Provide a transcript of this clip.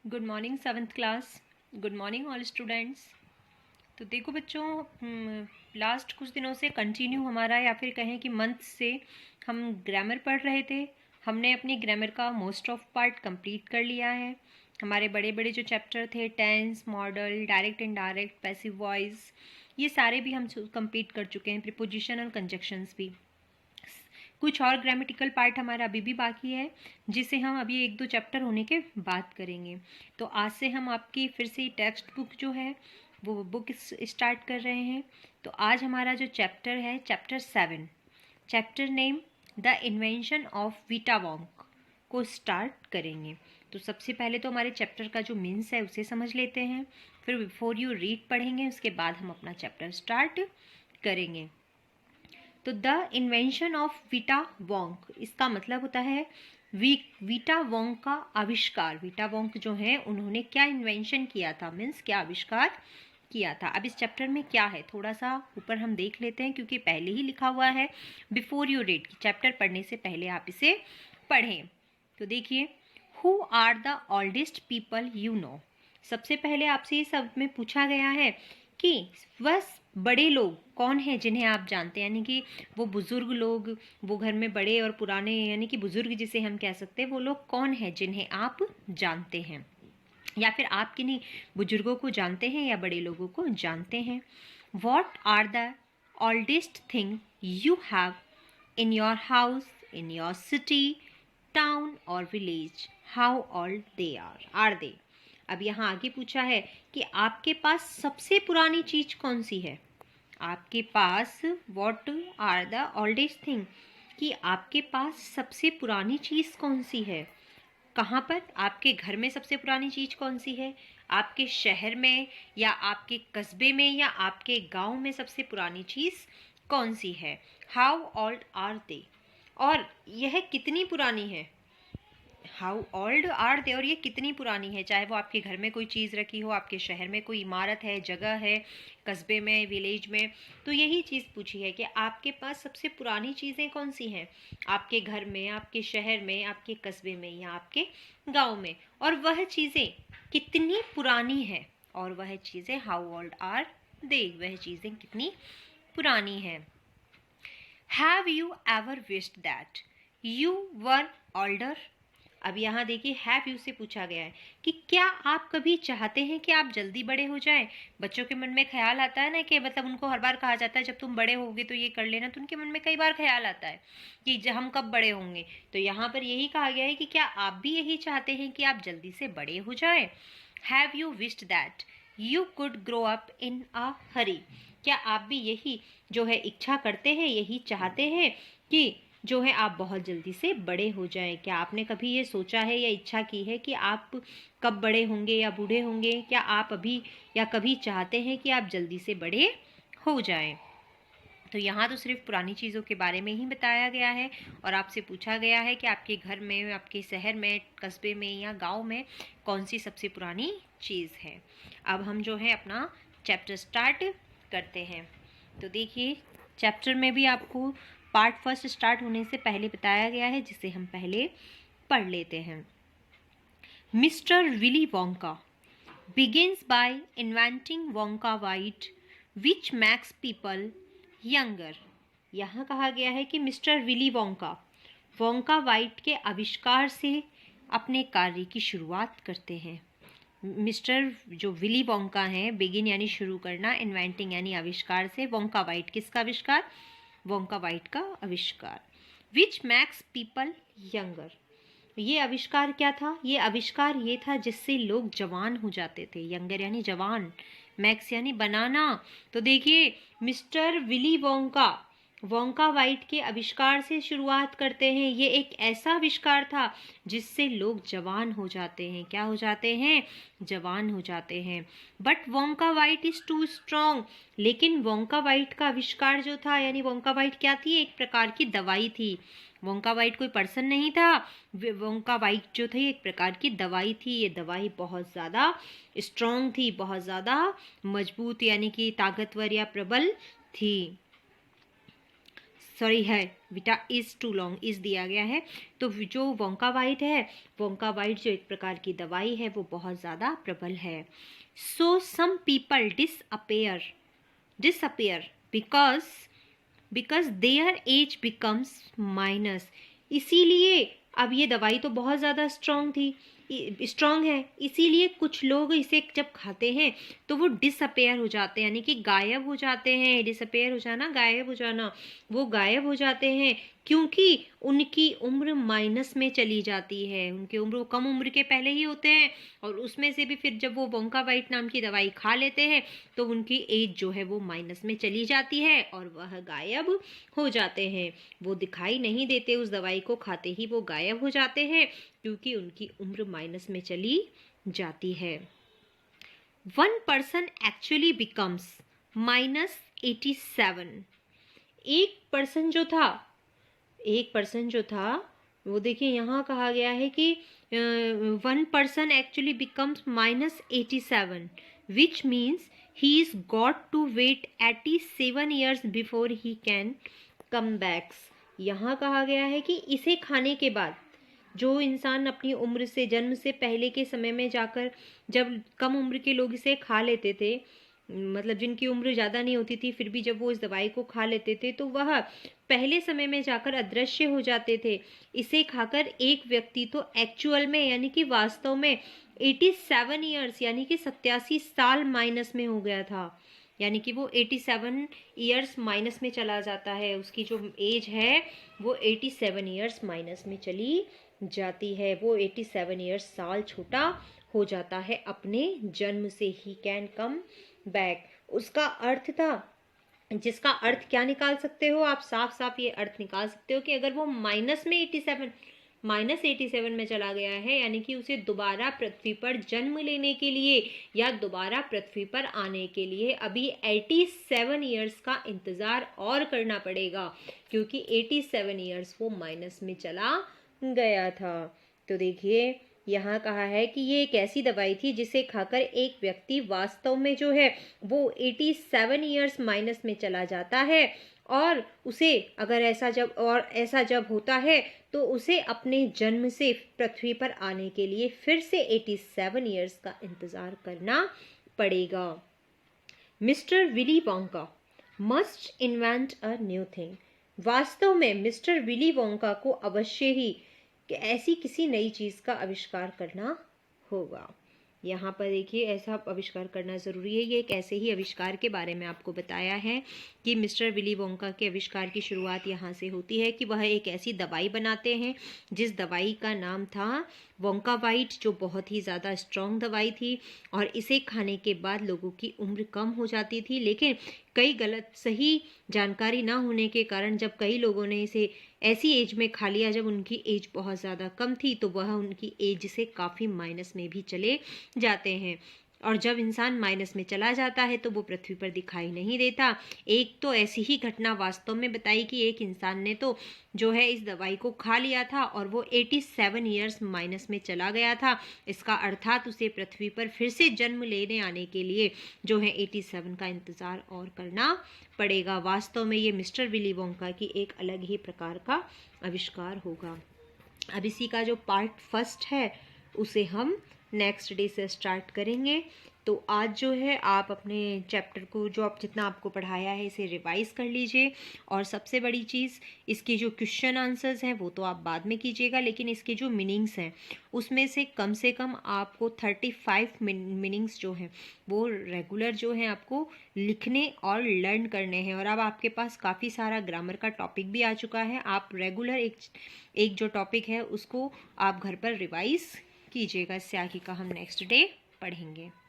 Good morning seventh class. Good morning all students. तो देखो बच्चों, लास्ट कुछ दिनों से कंटिन्यू हमारा या फिर कहें कि मंथ से हम ग्रामर पढ़ रहे थे। हमने अपनी ग्रामर का मोस्ट ऑफ पार्ट कंप्लीट कर लिया है। हमारे बड़े बड़े जो चैप्टर थे, tense, modal, direct indirect, passive voice, ये सारे भी हम कंप्लीट कर चुके हैं। प्रीपोजिशन और कंजक्शंस भी। कुछ और ग्रामेटिकल पार्ट हमारा अभी भी बाकी है, जिसे हम अभी एक दो चैप्टर होने के बाद करेंगे। तो आज से हम आपकी फिर से टेक्स्ट बुक जो है वो बुक स्टार्ट कर रहे हैं। तो आज हमारा जो चैप्टर है, chapter 7, chapter name the invention of Vita Wonk को स्टार्ट करेंगे। तो सबसे पहले तो हमारे चैप्टर का जो मीन्स है उसे समझ लेते हैं, फिर बिफोर यू रीड पढ़ेंगे, उसके बाद हम अपना चैप्टर स्टार्ट करेंगे। तो द इन्वेंशन ऑफ वीटा वोंक, इसका मतलब होता है वीटा वोंक का आविष्कार। वीटा वोंक जो है उन्होंने क्या इन्वेंशन किया था, मीन्स क्या आविष्कार किया था। अब इस चैप्टर में क्या है थोड़ा सा ऊपर हम देख लेते हैं, क्योंकि पहले ही लिखा हुआ है बिफोर यू रीड, चैप्टर पढ़ने से पहले आप इसे पढ़ें। तो देखिए, who are the oldest people you know. सबसे पहले आपसे ये सब में पूछा गया है कि वह बड़े लोग कौन हैं जिन्हें आप जानते हैं, यानी कि वो बुजुर्ग लोग, वो घर में बड़े और पुराने यानी कि बुजुर्ग जिसे हम कह सकते हैं, वो लोग कौन हैं जिन्हें आप जानते हैं, या फिर आप किन्हीं बुजुर्गों को जानते हैं या बड़े लोगों को जानते हैं। What are the oldest thing you have in your house, in your city, town और village, how old they are they. अब यहाँ आगे पूछा है कि आपके पास सबसे पुरानी चीज कौन सी है। आपके पास what are the oldest thing, कि आपके पास सबसे पुरानी चीज कौन सी है। कहाँ पर, आपके घर में सबसे पुरानी चीज कौन सी है, आपके शहर में या आपके कस्बे में या आपके गांव में सबसे पुरानी चीज कौन सी है। हाउ ओल्ड आर दे, और यह कितनी पुरानी है। हाउ ओल्ड आर दे, और ये कितनी पुरानी है। चाहे वो आपके घर में कोई चीज़ रखी हो, आपके शहर में कोई इमारत है, जगह है, कस्बे में, विलेज में, तो यही चीज़ पूछी है कि आपके पास सबसे पुरानी चीज़ें कौन सी हैं, आपके घर में, आपके शहर में, आपके कस्बे में या आपके गाँव में, और वह चीज़ें कितनी पुरानी है, और वह चीज़ें हाउ ओल्ड आर दे, वह चीज़ें कितनी पुरानी हैं। Have you ever wished that you were older. अब यहाँ देखिए, हैव यू से पूछा गया है कि क्या आप कभी चाहते हैं कि आप जल्दी बड़े हो जाएं। बच्चों के मन में ख्याल आता है ना, कि मतलब उनको हर बार कहा जाता है जब तुम बड़े होगे तो ये कर लेना, तो उनके मन में कई बार ख्याल आता है कि हम कब बड़े होंगे। तो यहाँ पर यही कहा गया है कि क्या आप भी यही चाहते हैं कि आप जल्दी से बड़े हो जाएं। Have you wished that you could grow up in a hurry, क्या आप भी यही जो है इच्छा करते हैं, यही चाहते हैं कि जो है आप बहुत जल्दी से बड़े हो जाएं। क्या आपने कभी ये सोचा है या इच्छा की है कि आप कब बड़े होंगे या बूढ़े होंगे। क्या आप अभी या कभी चाहते हैं कि आप जल्दी से बड़े हो जाएं। तो यहाँ तो सिर्फ पुरानी चीज़ों के बारे में ही बताया गया है, और आपसे पूछा गया है कि आपके घर में, आपके शहर में, कस्बे में या गांव में कौन सी सबसे पुरानी चीज़ है। अब हम जो है अपना चैप्टर स्टार्ट करते हैं। तो देखिए, चैप्टर में भी आपको पार्ट फर्स्ट स्टार्ट होने से पहले बताया गया है, जिसे हम पहले पढ़ लेते हैं। Mister Willy Wonka begins by inventing Wonka White which makes people younger। यहाँ कहा गया है कि मिस्टर विली वोंका वाइट के आविष्कार से अपने कार्य की शुरुआत करते हैं। मिस्टर जो विली वोंका हैं, बिगिन यानी शुरू करना, इन्वेंटिंग यानी आविष्कार से, वोंका वाइट किसका आविष्कार, वोंका वाइट का आविष्कार। विच मैक्स पीपल यंगर, ये आविष्कार क्या था, ये आविष्कार ये था जिससे लोग जवान हो जाते थे। यंगर यानी जवान, मैक्स यानी बनाना। तो देखिए, मिस्टर विली वोंका वाइट के आविष्कार से शुरुआत करते हैं। ये एक ऐसा आविष्कार था जिससे लोग जवान हो जाते हैं। क्या हो जाते हैं, जवान हो जाते हैं। But Wonka vite is too strong, लेकिन वोंका वाइट का आविष्कार जो था, यानी वोंका वाइट क्या थी, एक प्रकार की दवाई थी। वोंका वाइट कोई पर्सन नहीं था, वोंका वाइट जो थी एक प्रकार की दवाई थी। ये दवाई बहुत ज़्यादा स्ट्रॉन्ग थी, बहुत ज़्यादा मजबूत यानी कि ताकतवर या प्रबल थी। सॉरी है बेटा, इज टू लॉन्ग, इज दिया गया है। तो जो वोंका वाइट है, वोंका वाइट जो एक प्रकार की दवाई है वो बहुत ज़्यादा प्रबल है। So some people disappear because their age becomes minus। इसीलिए अब ये दवाई तो बहुत ज़्यादा स्ट्रॉन्ग है, इसीलिए कुछ लोग इसे जब खाते हैं तो वो डिसअपेयर हो जाते हैं, यानी कि गायब हो जाते हैं। डिसअपेयर हो जाना, गायब हो जाना, वो गायब हो जाते हैं क्योंकि उनकी उम्र माइनस में चली जाती है। उनकी उम्र, वो कम उम्र के पहले ही होते हैं और उसमें से भी फिर जब वो वोंका वाइट नाम की दवाई खा लेते हैं तो उनकी एज जो है वो माइनस में चली जाती है और वह गायब हो जाते हैं। वो दिखाई नहीं देते, उस दवाई को खाते ही वो गायब हो जाते हैं क्योंकि उनकी उम्र माइनस में चली जाती है। 1 person एक्चुअली बिकम्स -87। एक पर्सन जो था वो देखिए यहाँ कहा गया है कि 1 person actually becomes -87 which means he is got to wait 87 years before he can come backs. यहाँ कहा गया है कि इसे खाने के बाद जो इंसान अपनी उम्र से, जन्म से पहले के समय में जाकर, जब कम उम्र के लोग इसे खा लेते थे, मतलब जिनकी उम्र ज़्यादा नहीं होती थी, फिर भी जब वो इस दवाई को खा लेते थे तो वह पहले समय में जाकर अदृश्य हो जाते थे। इसे खाकर एक व्यक्ति तो एक्चुअल में, यानी कि वास्तव में 87 years यानी कि 87 साल माइनस में हो गया था। यानी कि वो 87 years माइनस में चला जाता है, उसकी जो एज है वो 87 years माइनस में चली जाती है। वो 87 years साल छोटा हो जाता है अपने जन्म से। ही कैन कम बैक, उसका अर्थ था, जिसका अर्थ क्या निकाल सकते हो आप, साफ साफ ये अर्थ निकाल सकते हो कि अगर वो -87 में चला गया है, यानी कि उसे दोबारा पृथ्वी पर जन्म लेने के लिए या दोबारा पृथ्वी पर आने के लिए अभी 87 years का इंतजार और करना पड़ेगा, क्योंकि 87 years वो माइनस में चला गया था। तो देखिए यहाँ कहा है कि ये एक ऐसी दवाई थी जिसे खाकर एक व्यक्ति वास्तव में जो है वो 87 years माइनस में चला जाता है और उसे अगर ऐसा जब होता है तो उसे अपने जन्म से पृथ्वी पर आने के लिए फिर से 87 years का इंतजार करना पड़ेगा। Mister Willy Wonka must invent a new thing. वास्तव में मिस्टर विली वोंका को अवश्य ही कि ऐसी किसी नई चीज़ का आविष्कार करना होगा। यहाँ पर देखिए ऐसा आविष्कार करना ज़रूरी है। ये एक ऐसे ही आविष्कार के बारे में आपको बताया है कि मिस्टर विली वोंका के आविष्कार की शुरुआत यहाँ से होती है कि वह एक ऐसी दवाई बनाते हैं जिस दवाई का नाम था वोंका वाइट, जो बहुत ही ज़्यादा स्ट्रॉन्ग दवाई थी और इसे खाने के बाद लोगों की उम्र कम हो जाती थी। लेकिन कई गलत सही जानकारी ना होने के कारण जब कई लोगों ने इसे ऐसी एज में खा लिया जब उनकी एज बहुत ज़्यादा कम थी तो वह उनकी एज से काफ़ी माइनस में भी चले जाते हैं। और जब इंसान माइनस में चला जाता है तो वो पृथ्वी पर दिखाई नहीं देता। एक तो ऐसी ही घटना वास्तव में बताई कि एक इंसान ने तो जो है इस दवाई को खा लिया था और वो 87 years माइनस में चला गया था। इसका अर्थात उसे पृथ्वी पर फिर से जन्म लेने आने के लिए जो है 87 का इंतज़ार और करना पड़ेगा। वास्तव में ये मिस्टर विली वोंका की एक अलग ही प्रकार का आविष्कार होगा। अब इसी का जो पार्ट फर्स्ट है उसे हम नेक्स्ट डे से स्टार्ट करेंगे। तो आज जो है आप अपने चैप्टर को जो आप जितना आपको पढ़ाया है इसे रिवाइज कर लीजिए और सबसे बड़ी चीज़ इसके जो क्वेश्चन आंसर्स हैं वो तो आप बाद में कीजिएगा, लेकिन इसके जो मीनिंग्स हैं उसमें से कम आपको 35 मीनिंग्स जो हैं वो रेगुलर जो हैं आपको लिखने और लर्न करने हैं। और अब आपके पास काफ़ी सारा ग्रामर का टॉपिक भी आ चुका है। आप रेगुलर एक जो टॉपिक है उसको आप घर पर रिवाइज कीजिएगा। इससे आगे का हम नेक्स्ट डे पढ़ेंगे।